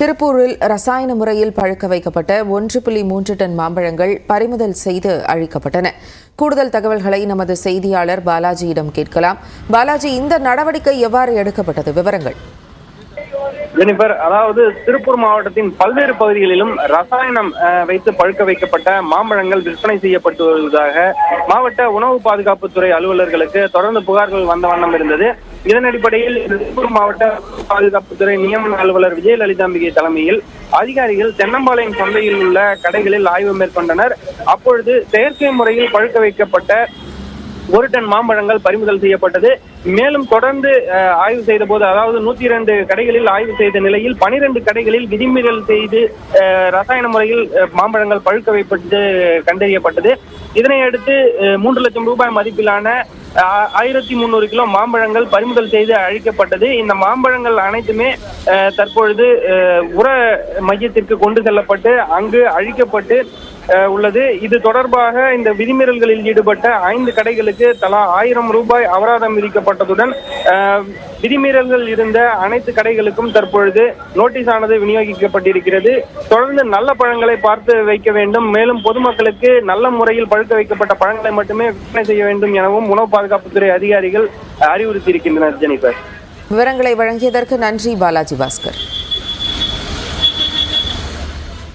திருப்பூரில் ரசாயன முறையில் பழுக்க வைக்கப்பட்ட 1.3 டன் மாம்பழங்கள் பறிமுதல் செய்து அழிக்கப்பட்டன. கூடுதல் தகவல்களை நமது செய்தியாளர் பாலாஜியிடம் கேட்கலாம். பாலாஜி, இந்த நடவடிக்கை எவ்வாறு எடுக்கப்பட்டது? விவரங்கள். ஜெனிஃபர், அதாவது திருப்பூர் மாவட்டத்தின் பல்வேறு பகுதிகளிலும் ரசாயனம் வைத்து பழுக்க வைக்கப்பட்ட மாம்பழங்கள் விற்பனை செய்யப்பட்டு வருவதாக மாவட்ட உணவு பாதுகாப்புத்துறை அலுவலர்களுக்கு தொடர்ந்து புகார்கள் வந்த வண்ணம் இருந்தது. இதன் அடிப்படையில் திருப்பூர் மாவட்ட பாதுகாப்புத்துறை நியமன அலுவலர் விஜயலலிதாம்பிகை தலைமையில் அதிகாரிகள் தென்னம்பாளையம் சந்தையில் உள்ள கடைகளில் ஆய்வு மேற்கொண்டனர். அப்பொழுது செயற்கை முறையில் பழுக்க வைக்கப்பட்ட 1 டன் மாம்பழங்கள் பறிமுதல் செய்யப்பட்டது. மேலும் தொடர்ந்து ஆய்வு செய்த போது, அதாவது 102 கடைகளில் ஆய்வு செய்த நிலையில் 12 கடைகளில் விதிமீறல் செய்து ரசாயன முறையில் மாம்பழங்கள் பழுக்க வைப்பது கண்டறியப்பட்டது. இதனை அடுத்து 3 லட்சம் ரூபாய் மதிப்பிலான 1300 கிலோ மாம்பழங்கள் பறிமுதல் செய்து அழிக்கப்பட்டது. இந்த மாம்பழங்கள் அனைத்துமே தற்பொழுது உர மையத்திற்கு கொண்டு செல்லப்பட்டு அங்கு அழிக்கப்பட்டு உள்ளது. இது தொடர்பாக இந்த விதிமீறல்களில் ஈடுபட்ட 5 கடைகளுக்கு தலா 1000 ரூபாய் அபராதம் விதிக்கப்பட்டதுடன் விதிமீறல்கள் இருந்த அனைத்து கடைகளுக்கும் தற்பொழுது நோட்டீஸ் ஆனது விநியோகிக்கப்பட்டிருக்கிறது. தொடர்ந்து நல்ல பழங்களை பார்த்து வைக்க வேண்டும், மேலும் பொதுமக்களுக்கு நல்ல முறையில் பழுக்க வைக்கப்பட்ட பழங்களை மட்டுமே விற்பனை செய்ய வேண்டும் எனவும் உணவு பாதுகாப்புத்துறை அதிகாரிகள் அறிவுறுத்தியிருக்கின்றனர். ஜெனிஃபர், விவரங்களை வழங்கியதற்கு நன்றி பாலாஜி பாஸ்கர்.